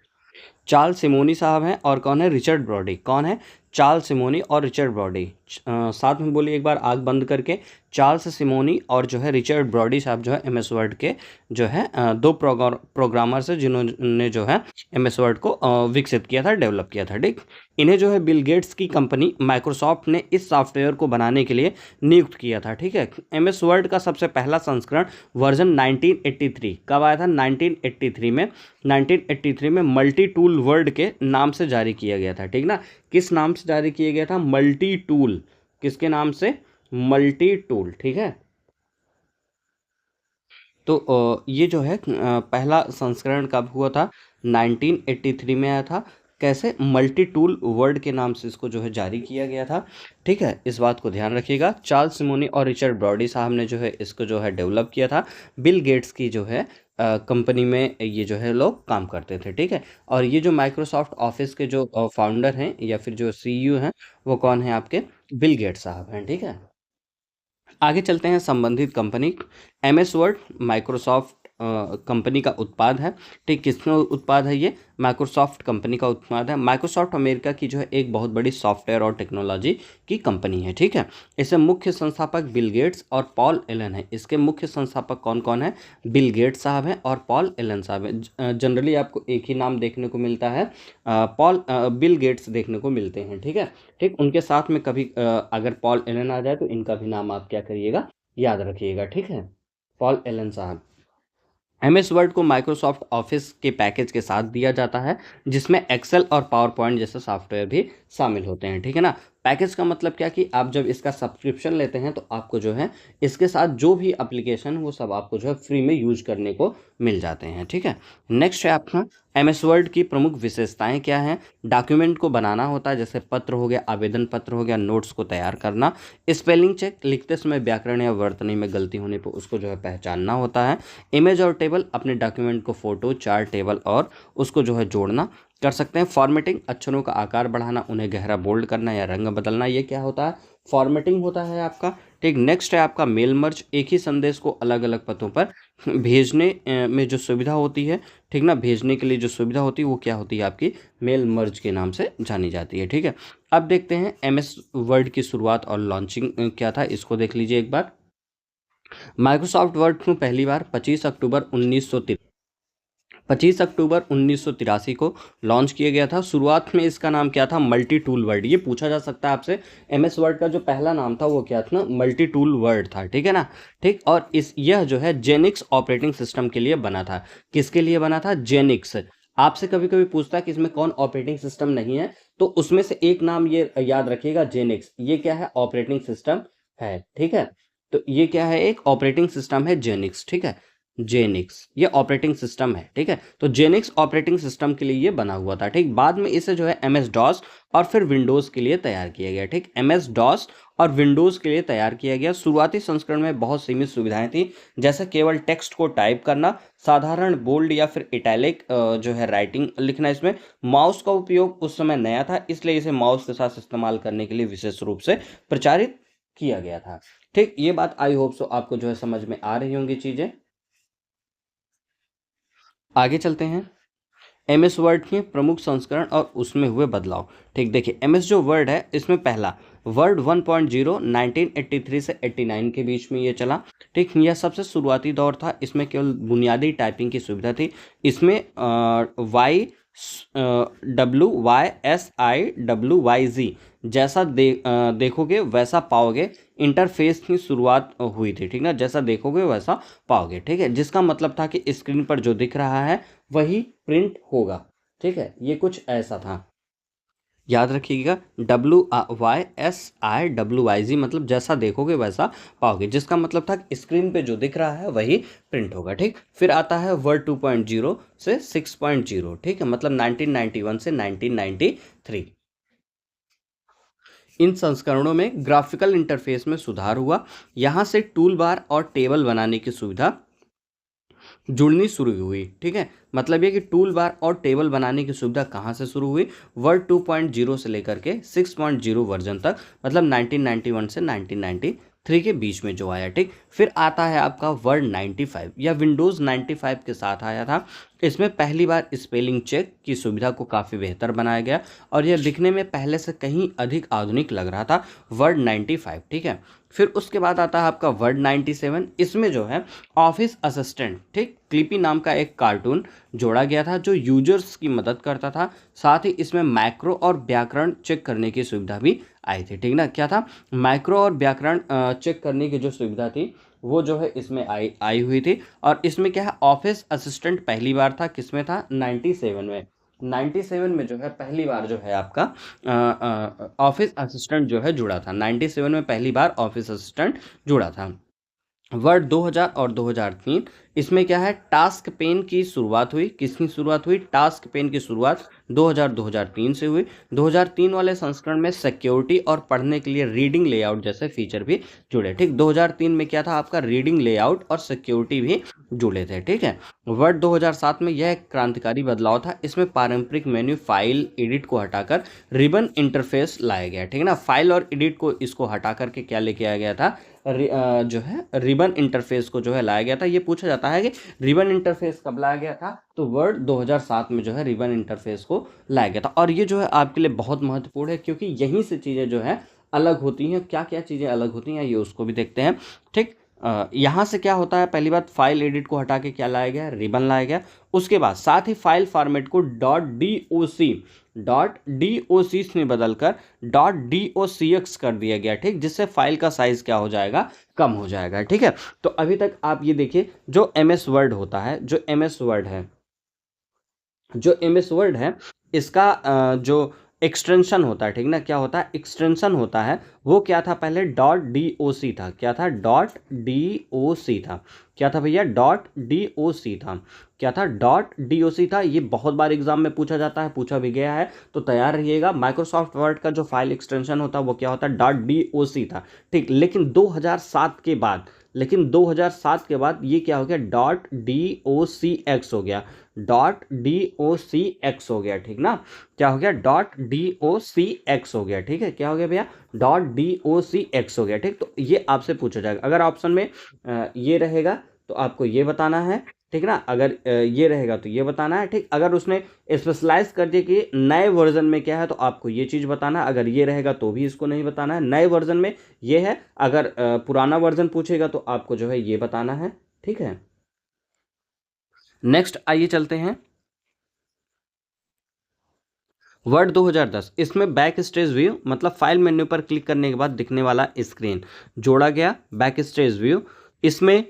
Speaker 1: चार्ल्स सिमोनी साहब हैं और कौन है, रिचर्ड ब्रॉडी। कौन है, चार्ल्स सिमोनी और रिचर्ड ब्रॉडी। साथ में बोलिए एक बार आग बंद करके, चार्ल्स सिमोनी और जो है रिचर्ड ब्रॉडी साहब जो है MS वर्ड के जो है दो प्रोग्रामर्स हैं जिन्होंने जो है MS वर्ड को विकसित किया था, डेवलप किया था। ठीक, इन्हें जो है बिल गेट्स की कंपनी माइक्रोसॉफ्ट ने इस सॉफ्टवेयर को बनाने के लिए नियुक्त किया था। ठीक है, MS वर्ड का सबसे पहला संस्करण वर्जन 1983 कब आया था, 1983 में मल्टी टूल वर्ड के नाम से जारी किया गया था। ठीक ना, किस नाम से जारी किया गया था, मल्टी टूल, किसके नाम से, मल्टी टूल। ठीक है, तो ये जो है पहला संस्करण कब हुआ था, 1983 में आया था। कैसे, मल्टी टूल वर्ड के नाम से इसको जो है जारी किया गया था। ठीक है, इस बात को ध्यान रखिएगा। चार्ल्स सिमोनी और रिचर्ड ब्रॉडी साहब ने जो है इसको जो है डेवलप किया था। बिल गेट्स की जो है कंपनी में ये जो है लोग काम करते थे। ठीक है, और ये जो माइक्रोसॉफ्ट ऑफिस के जो फाउंडर हैं या फिर जो CEO हैं, वो कौन है आपके, बिल गेट्स साहब हैं। ठीक है, आगे चलते हैं। संबंधित company, MS word Microsoft company का उत्पाद है। ठीक, किसका उत्पाद है ये, माइक्रोसॉफ्ट कंपनी का उत्पाद है। माइक्रोसॉफ्ट अमेरिका की जो है एक बहुत बड़ी सॉफ्टवेयर और टेक्नोलॉजी की कंपनी है। ठीक है, इसे मुख्य संस्थापक बिल गेट्स और पॉल एलन है। इसके मुख्य संस्थापक कौन कौन है, बिल गेट्स साहब हैं और पॉल एलन साहब हैं। जनरली आपको एक ही नाम देखने को मिलता है, बिल गेट्स देखने को मिलते हैं। ठीक है, ठीक, उनके साथ में कभी अगर पॉल एलन आ जाए तो इनका भी नाम आप क्या करिएगा, याद रखिएगा। ठीक है, पॉल एलन साहब। MS वर्ड को माइक्रोसॉफ्ट ऑफिस के पैकेज के साथ दिया जाता है, जिसमें एक्सेल और पावर पॉइंट जैसे सॉफ्टवेयर भी शामिल होते हैं। ठीक है ना, पैकेज का मतलब क्या कि आप जब इसका सब्सक्रिप्शन लेते हैं तो आपको जो है इसके साथ जो भी एप्लीकेशन वो सब आपको जो है फ्री में यूज करने को मिल जाते हैं। ठीक है, नेक्स्ट है आपका MS वर्ड की प्रमुख विशेषताएं क्या हैं। डॉक्यूमेंट को बनाना होता है, जैसे पत्र हो गया, आवेदन पत्र हो गया, नोट्स को तैयार करना। स्पेलिंग चेक, लिखते समय व्याकरण या वर्तनी में गलती होने पर उसको जो है पहचानना होता है। इमेज और टेबल, अपने डॉक्यूमेंट को फोटो, चार्ट, टेबल और उसको जो है जोड़ना कर सकते हैं। फॉर्मेटिंग, अक्षरों का आकार बढ़ाना, उन्हें गहरा बोल्ड करना या रंग बदलना, ये क्या होता है, फॉर्मेटिंग होता है आपका। ठीक, नेक्स्ट है आपका मेल मर्ज, एक ही संदेश को अलग अलग पतों पर भेजने में जो सुविधा होती है, ठीक ना, भेजने के लिए जो सुविधा होती है वो क्या होती है आपकी, मेल मर्ज के नाम से जानी जाती है। ठीक है, अब देखते हैं MS वर्ड की शुरुआत और लॉन्चिंग क्या था, इसको देख लीजिए एक बार। माइक्रोसॉफ्ट वर्ड को पहली बार 25 अक्टूबर 1983 को लॉन्च किया गया था। शुरुआत में इसका नाम क्या था, मल्टी टूल वर्ड। ये पूछा जा सकता है आपसे, MS वर्ड का जो पहला नाम था वो क्या था ना, मल्टी टूल वर्ड था। ठीक है ना, ठीक, और यह जो है जेनिक्स ऑपरेटिंग सिस्टम के लिए बना था। किसके लिए बना था, जेनिक्स। आपसे कभी कभी पूछता है कि इसमें कौन ऑपरेटिंग सिस्टम नहीं है, तो उसमें से एक नाम ये याद रखिएगा, जेनिक्स। ये क्या है, ऑपरेटिंग सिस्टम है। ठीक है, तो ये क्या है, एक ऑपरेटिंग सिस्टम है, जेनिक्स। ठीक है, जेनिक्स ये ऑपरेटिंग सिस्टम है। ठीक है, तो जेनिक्स ऑपरेटिंग सिस्टम के लिए ये बना हुआ था। ठीक, बाद में इसे जो है MS डॉस और फिर विंडोज के लिए तैयार किया गया। ठीक, MS डॉस और विंडोज के लिए तैयार किया गया। शुरुआती संस्करण में बहुत सीमित सुविधाएं थी, जैसे केवल टेक्स्ट को टाइप करना, साधारण बोल्ड या फिर इटैलिक जो है राइटिंग लिखना। इसमें माउस का उपयोग उस समय नया था, इसलिए इसे माउस के साथ इस्तेमाल करने के लिए विशेष रूप से प्रचारित किया गया था। ठीक, ये बात आई होप सो आपको जो है समझ में आ रही होंगी चीजें। आगे चलते हैं। एमएस वर्ड के प्रमुख संस्करण और उसमें हुए बदलाव। ठीक, देखिए एमएस जो वर्ड है इसमें पहला वर्ड 1.0 1983 से 89 के बीच में ये चला। ठीक, यह सबसे शुरुआती दौर था, इसमें केवल बुनियादी टाइपिंग की सुविधा थी। इसमें YWYSIWYZ जैसा देखोगे वैसा पाओगे इंटरफेस की शुरुआत हुई थी। ठीक ना, जैसा देखोगे वैसा पाओगे। ठीक है, जिसका मतलब था कि स्क्रीन पर जो दिख रहा है वही प्रिंट होगा। ठीक है, ये कुछ ऐसा था, याद रखिएगा। WYSIWYZ मतलब जैसा देखोगे वैसा पाओगे, जिसका मतलब था कि स्क्रीन पे जो दिख रहा है वही प्रिंट होगा। ठीक, फिर आता है वर्ड 2.0 से 6.0। ठीक है, मतलब 1991 से 1993। इन संस्करणों में ग्राफिकल इंटरफेस में सुधार हुआ। यहाँ से टूल बार और टेबल बनाने की सुविधा जुड़नी शुरू हुई। ठीक है, मतलब ये कि टूल बार और टेबल बनाने की सुविधा कहाँ से शुरू हुई, वर्ड 2.0 से लेकर के 6.0 वर्जन तक, मतलब 1991 से 1993 के बीच में जो आया। ठीक, फिर आता है आपका वर्ड 95 या विंडोज़ 95 के साथ आया था। इसमें पहली बार स्पेलिंग चेक की सुविधा को काफ़ी बेहतर बनाया गया और यह दिखने में पहले से कहीं अधिक आधुनिक लग रहा था, वर्ड 95। ठीक है, फिर उसके बाद आता है आपका वर्ड 97। इसमें जो है ऑफिस असिस्टेंट, ठीक, क्लिपी नाम का एक कार्टून जोड़ा गया था जो यूजर्स की मदद करता था। साथ ही इसमें मैक्रो और व्याकरण चेक करने की सुविधा भी आई थी। ठीक ना, क्या था, मैक्रो और व्याकरण चेक करने की जो सुविधा थी वो जो है इसमें आई हुई थी। और इसमें क्या है, ऑफिस असिस्टेंट पहली बार था, किसमें था, 97 में। 97 में जो है पहली बार जो है आपका ऑफिस असिस्टेंट जो है जुड़ा था। 97 में पहली बार ऑफिस असिस्टेंट जुड़ा था। वर्ड 2000 और 2003, इसमें क्या है, टास्क पेन की शुरुआत हुई। किसकी शुरुआत हुई, टास्क पेन की शुरुआत 2000-2003 से हुई। 2003 वाले संस्करण में सिक्योरिटी और पढ़ने के लिए रीडिंग लेआउट जैसे फीचर भी जुड़े। ठीक, 2003 में क्या था आपका, रीडिंग लेआउट और सिक्योरिटी भी जुड़े थे। ठीक है, वर्ड 2007 में यह एक क्रांतिकारी बदलाव था। इसमें पारंपरिक मेन्यू फाइल एडिट को हटाकर रिबन इंटरफेस लाया गया। ठीक है ना, फाइल और एडिट को इसको हटा करके क्या लेके आया गया था, जो है रिबन इंटरफेस को जो है लाया गया था। ये पूछा जाता है कि रिबन इंटरफेस कब लाया गया था, तो वर्ड 2007 में जो है रिबन इंटरफेस को लाया गया था। और ये जो है आपके लिए बहुत महत्वपूर्ण है, क्योंकि यहीं से चीज़ें जो है अलग होती हैं। क्या क्या चीज़ें अलग होती हैं ये उसको भी देखते हैं। ठीक, यहाँ से क्या होता है, पहली बात फाइल एडिट को हटा के क्या लाया गया, रिबन लाया गया। उसके बाद साथ ही फाइल फॉर्मेट को .doc में बदलकर .docx कर दिया गया। ठीक, जिससे फाइल का साइज क्या हो जाएगा, कम हो जाएगा। ठीक है, तो अभी तक आप ये देखिए, जो एमएस वर्ड होता है, जो एमएस वर्ड है इसका जो एक्सटेंशन होता है, ठीक ना, क्या होता है, एक्सटेंशन होता है, वो क्या था, पहले .doc था। क्या था, .doc था। क्या था भैया, .doc था। क्या था, .doc था। ये बहुत बार एग्जाम में पूछा जाता है, पूछा भी गया है, तो तैयार रहिएगा। माइक्रोसॉफ्ट वर्ड का जो फाइल एक्सटेंशन होता है वो क्या होता है, .doc था। ठीक, लेकिन 2007 के बाद ये क्या हो गया, .docx हो गया, .docx हो गया। ठीक ना, क्या हो गया, .docx हो गया। ठीक है, क्या हो गया भैया, .docx हो गया। ठीक, तो ये आपसे पूछा जाएगा। अगर ऑप्शन में ये रहेगा तो आपको ये बताना है। ठीक ना, अगर ये रहेगा तो ये बताना है। ठीक, अगर उसने स्पेशलाइज कर दिया कि नए वर्जन में क्या है तो आपको ये चीज़ बताना है। अगर ये रहेगा तो भी इसको नहीं बताना है। नए वर्जन में ये है, अगर पुराना वर्जन पूछेगा तो आपको जो है ये बताना है। ठीक है, नेक्स्ट आइए चलते हैं वर्ड 2010। इसमें बैक स्टेज व्यू मतलब फाइल मेन्यू पर क्लिक करने के बाद दिखने वाला स्क्रीन जोड़ा गया, बैक स्टेज व्यू। इसमें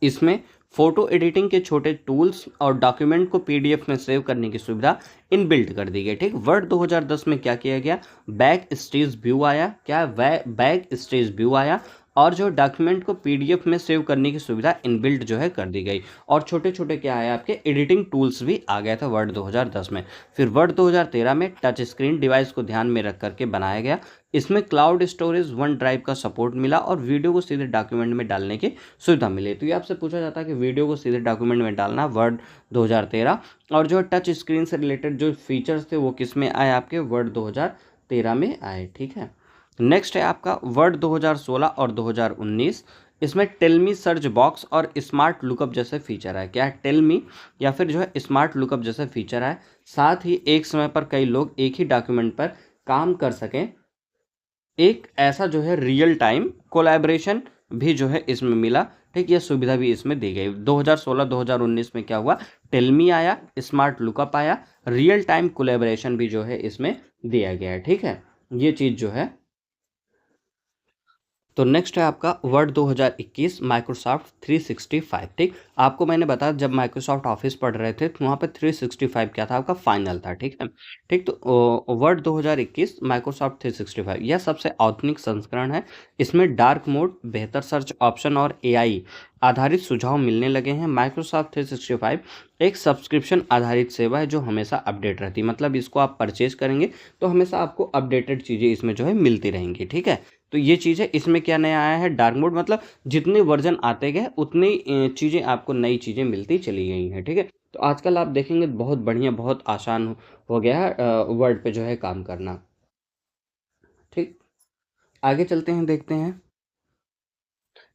Speaker 1: इसमें फोटो एडिटिंग के छोटे टूल्स और डॉक्यूमेंट को पीडीएफ में सेव करने की सुविधा इनबिल्ट कर दी गई। ठीक, वर्ड 2010 में क्या किया गया, बैक स्टेज व्यू आया। क्या, बैक स्टेज व्यू आया और जो डॉक्यूमेंट को पीडीएफ में सेव करने की सुविधा इनबिल्ट जो है कर दी गई। और छोटे छोटे क्या है आपके एडिटिंग टूल्स भी आ गया था वर्ड 2010 में। फिर वर्ड 2013 में टच स्क्रीन डिवाइस को ध्यान में रख करके बनाया गया। इसमें क्लाउड स्टोरेज वन ड्राइव का सपोर्ट मिला और वीडियो को सीधे डॉक्यूमेंट में डालने की सुविधा मिली। तो ये आपसे पूछा जाता है कि वीडियो को सीधे डॉक्यूमेंट में डालना, वर्ड 2013। और जो टच स्क्रीन से रिलेटेड जो फीचर्स थे वो किस में आए, आपके वर्ड 2013 में आए। ठीक है, नेक्स्ट है आपका वर्ड 2016 और 2019। इसमें टेल मी सर्च बॉक्स और स्मार्ट लुकअप जैसे फीचर है। क्या है? टेल मी या फिर जो है स्मार्ट लुकअप जैसे फीचर है। साथ ही एक समय पर कई लोग एक ही डॉक्यूमेंट पर काम कर सकें, एक ऐसा जो है रियल टाइम कोलैबोरेशन भी जो है इसमें मिला। ठीक, ये सुविधा भी इसमें दी गई। 2016-2019 में क्या हुआ? टेलमी आया, स्मार्ट लुकअप आया, रियल टाइम कोलैबोरेशन भी जो है इसमें दिया गया है। ठीक है, ये चीज़ जो है। तो नेक्स्ट है आपका वर्ड 2021 माइक्रोसॉफ्ट 365। ठीक, आपको मैंने बताया जब माइक्रोसॉफ्ट ऑफिस पढ़ रहे थे तो वहाँ पे 365 क्या था? आपका फाइनल था। ठीक है, ठीक। तो वर्ड 2021 माइक्रोसॉफ्ट 365 यह सबसे आधुनिक संस्करण है। इसमें डार्क मोड, बेहतर सर्च ऑप्शन और एआई आधारित सुझाव मिलने लगे हैं। माइक्रोसॉफ्ट 365 एक सब्सक्रिप्शन आधारित सेवा है जो हमेशा अपडेट रहती है। मतलब इसको आप परचेज करेंगे तो हमेशा आपको अपडेटेड चीज़ें इसमें जो है मिलती रहेंगी। ठीक है, तो ये चीज़ है। इसमें क्या नया आया है? डार्क मोड, मतलब जितने वर्जन आते गए उतनी चीज़ें आपको नई चीज़ें मिलती चली गई हैं। ठीक है, तो आजकल आप देखेंगे बहुत बढ़िया, बहुत आसान हो गया है वर्ड पे जो है काम करना। ठीक, आगे चलते हैं, देखते हैं।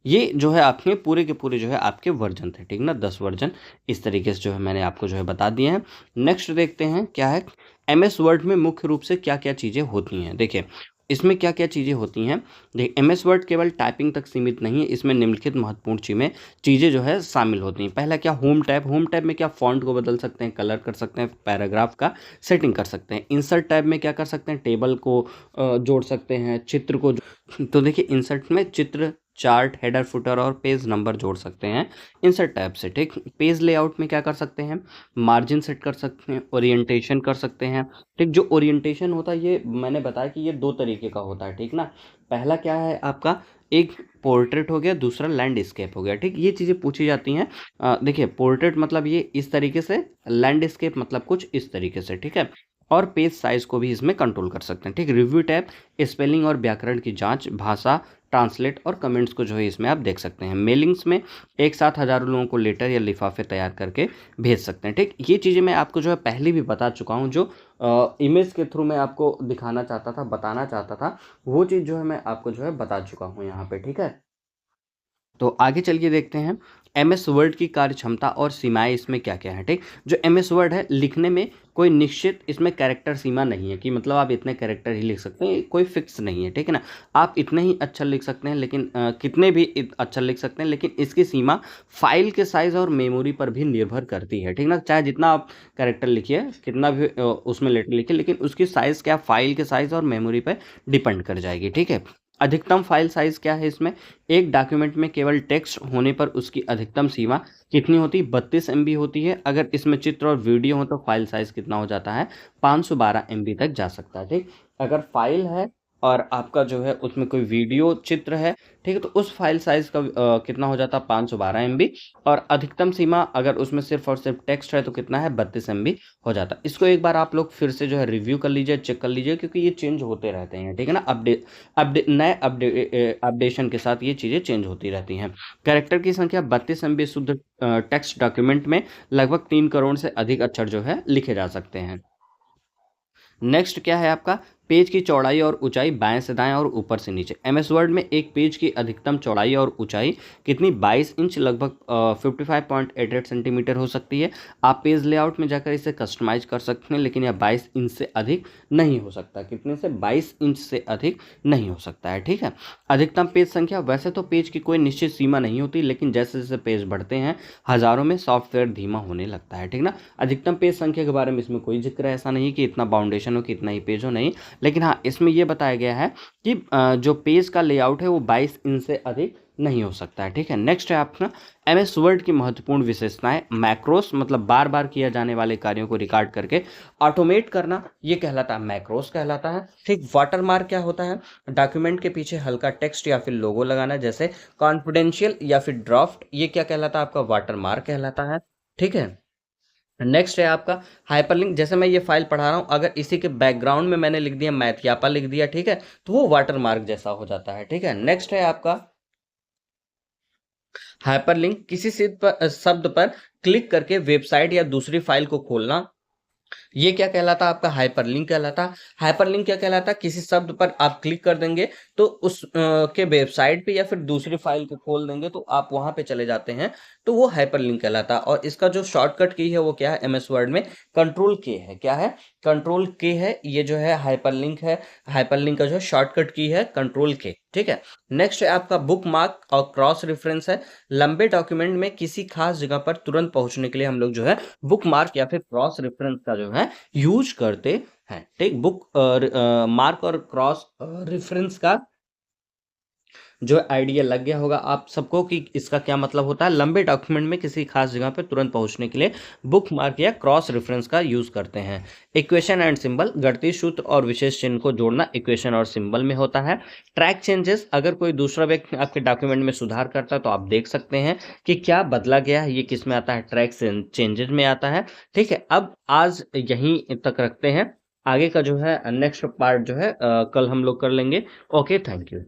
Speaker 1: ये जो है आपके पूरे के पूरे जो है आपके वर्जन थे। ठीक ना, 10 वर्जन इस तरीके से जो है मैंने आपको जो है बता दिए हैं। नेक्स्ट देखते हैं क्या है। एमएस वर्ड में मुख्य रूप से क्या क्या चीज़ें होती हैं? देखिए, इसमें क्या क्या चीज़ें होती हैं। देखिए, एमएस वर्ड केवल टाइपिंग तक सीमित नहीं है, इसमें निम्नलिखित महत्वपूर्ण चीज़ें जो है शामिल होती हैं। पहला क्या? Home tab. होम टैब में क्या? फॉन्ट को बदल सकते हैं, कलर कर सकते हैं, पैराग्राफ का सेटिंग कर सकते हैं। इंसर्ट टैब में क्या कर सकते हैं? टेबल को जोड़ सकते हैं, चित्र को तो देखिए, इंसर्ट में चित्र, चार्ट, हेडर, फुटर और पेज नंबर जोड़ सकते हैं इंसर्ट टैब से। ठीक, पेज लेआउट में क्या कर सकते हैं? मार्जिन सेट कर सकते हैं, ओरिएंटेशन कर सकते हैं। ठीक, जो ओरिएंटेशन होता है ये मैंने बताया कि ये दो तरीके का होता है। ठीक ना, पहला क्या है आपका? एक पोर्ट्रेट हो गया, दूसरा लैंडस्केप हो गया। ठीक, ये चीज़ें पूछी जाती हैं। देखिए, पोर्ट्रेट मतलब ये इस तरीके से, लैंडस्केप मतलब कुछ इस तरीके से। ठीक है, और पेज साइज को भी इसमें कंट्रोल कर सकते हैं। ठीक, रिव्यू टैब स्पेलिंग और व्याकरण की जांच, भाषा ट्रांसलेट और कमेंट्स को जो है इसमें आप देख सकते हैं। मेलिंग्स में एक साथ हज़ारों लोगों को लेटर या लिफाफे तैयार करके भेज सकते हैं। ठीक, ये चीज़ें मैं आपको जो है पहले भी बता चुका हूँ। जो इमेज के थ्रू मैं आपको दिखाना चाहता था, बताना चाहता था, वो चीज़ जो है मैं आपको जो है बता चुका हूँ यहाँ पे। ठीक है, तो आगे चलिए देखते हैं एमएस वर्ड की कार्य क्षमता और सीमाएं इसमें क्या क्या है। ठीक, जो एमएस वर्ड है लिखने में कोई निश्चित इसमें कैरेक्टर सीमा नहीं है कि मतलब आप इतने कैरेक्टर ही लिख सकते हैं, कोई फिक्स नहीं है। ठीक है ना, आप इतने ही अक्षर लिख सकते हैं, लेकिन कितने भी अक्षर लिख सकते हैं, लेकिन इसकी सीमा फाइल के साइज और मेमोरी पर भी निर्भर करती है। ठीक ना, चाहे जितना आप कैरेक्टर लिखिए, कितना भी उसमें लेटर लिखिए, लेकिन उसकी साइज़ क्या, फाइल के साइज और मेमोरी पर डिपेंड कर जाएगी। ठीक है, अधिकतम फाइल साइज क्या है इसमें? एक डॉक्यूमेंट में केवल टेक्स्ट होने पर उसकी अधिकतम सीमा कितनी होती है? 32 MB होती है। अगर इसमें चित्र और वीडियो हो तो फाइल साइज कितना हो जाता है? 512 MB तक जा सकता है। ठीक, अगर फाइल है और आपका जो है उसमें कोई वीडियो चित्र है, ठीक है, तो उस फाइल साइज का कितना हो जाता है? 512 MB। और अधिकतम सीमा अगर उसमें सिर्फ और सिर्फ टेक्स्ट है तो कितना है? 32 MB हो जाता है। इसको एक बार आप लोग फिर से जो है रिव्यू कर लीजिए, चेक कर लीजिए, क्योंकि ये चेंज होते रहते हैं। ठीक है ना, नए अपडेशन के साथ ये चीज़ें चेंज होती रहती हैं। कैरेक्टर की संख्या 32 MB शुद्ध टेक्स्ट डॉक्यूमेंट में लगभग 3 करोड़ से अधिक अक्षर जो है लिखे जा सकते हैं। नेक्स्ट क्या है आपका? पेज की चौड़ाई और ऊंचाई बाएं से दाएं और ऊपर से नीचे। एमएस वर्ड में एक पेज की अधिकतम चौड़ाई और ऊंचाई कितनी? 22 इंच, लगभग 55.88 सेंटीमीटर हो सकती है। आप पेज लेआउट में जाकर इसे कस्टमाइज कर सकते हैं, लेकिन यह 22 इंच से अधिक नहीं हो सकता। कितने से? 22 इंच से अधिक नहीं हो सकता है। ठीक है, अधिकतम पेज संख्या, वैसे तो पेज की कोई निश्चित सीमा नहीं होती, लेकिन जैसे जैसे पेज बढ़ते हैं हज़ारों में सॉफ्टवेयर धीमा होने लगता है। ठीक ना, अधिकतम पेज संख्या के बारे में इसमें कोई जिक्र ऐसा नहीं कि इतना बाउंडेशन हो कि इतना ही पेज हो, नहीं। लेकिन हाँ, इसमें यह बताया गया है कि जो पेज का लेआउट है वो 22 इंच से अधिक नहीं हो सकता है। ठीक है, नेक्स्ट है आपका एमएस वर्ड की महत्वपूर्ण विशेषताएं। मैक्रोस मतलब बार बार किया जाने वाले कार्यों को रिकॉर्ड करके ऑटोमेट करना, ये कहलाता है मैक्रोस कहलाता है। ठीक, वाटरमार्क क्या होता है? डॉक्यूमेंट के पीछे हल्का टेक्स्ट या फिर लोगो लगाना, जैसे कॉन्फिडेंशियल या फिर ड्राफ्ट, ये क्या कहलाता है? आपका वाटरमार्क कहलाता है। ठीक है, नेक्स्ट है आपका हाइपरलिंक। जैसे मैं ये फाइल पढ़ा रहा हूँ, अगर इसी के बैकग्राउंड में मैंने लिख दिया मैथियापा लिख दिया, ठीक है, तो वो वाटरमार्क जैसा हो जाता है। ठीक है, नेक्स्ट है आपका हाइपरलिंक। किसी शब्द पर क्लिक करके वेबसाइट या दूसरी फाइल को खोलना, ये क्या कहलाता है? आपका हाइपरलिंक कहलाता। हाइपरलिंक क्या कहलाता? किसी शब्द पर आप क्लिक कर देंगे तो उस के वेबसाइट पे या फिर दूसरी फाइल को खोल देंगे तो आप वहां पे चले जाते हैं, तो वो हाइपरलिंक कहलाता। और इसका जो शॉर्टकट की है वो क्या है एमएस वर्ड में? कंट्रोल के है। क्या है? कंट्रोल के है। ये जो है हाइपरलिंक है। हाइपरलिंक का जो शॉर्टकट की है कंट्रोल के। ठीक है। नेक्स्ट है आपका बुक मार्क और क्रॉस रेफरेंस है। लंबे डॉक्यूमेंट में किसी खास जगह पर तुरंत पहुंचने के लिए हम लोग जो है बुक मार्क या फिर क्रॉस रेफरेंस का जो है यूज करते हैं। ठीक। बुक मार्क और क्रॉस रेफरेंस का जो आइडिया लग गया होगा आप सबको कि इसका क्या मतलब होता है। लंबे डॉक्यूमेंट में किसी खास जगह पे तुरंत पहुंचने के लिए बुक मार्क या क्रॉस रेफरेंस का यूज करते हैं। इक्वेशन एंड सिंबल, गणितीय सूत्र और विशेष चिन्ह को जोड़ना इक्वेशन और सिंबल में होता है। ट्रैक चेंजेस, अगर कोई दूसरा व्यक्ति आपके डॉक्यूमेंट में सुधार करता है तो आप देख सकते हैं कि क्या बदला गया है। ये किस में आता है? ट्रैक चेंजेस में आता है। ठीक है। अब आज यहीं तक रखते हैं। आगे का जो है नेक्स्ट पार्ट जो है कल हम लोग कर लेंगे। Okay, thank you.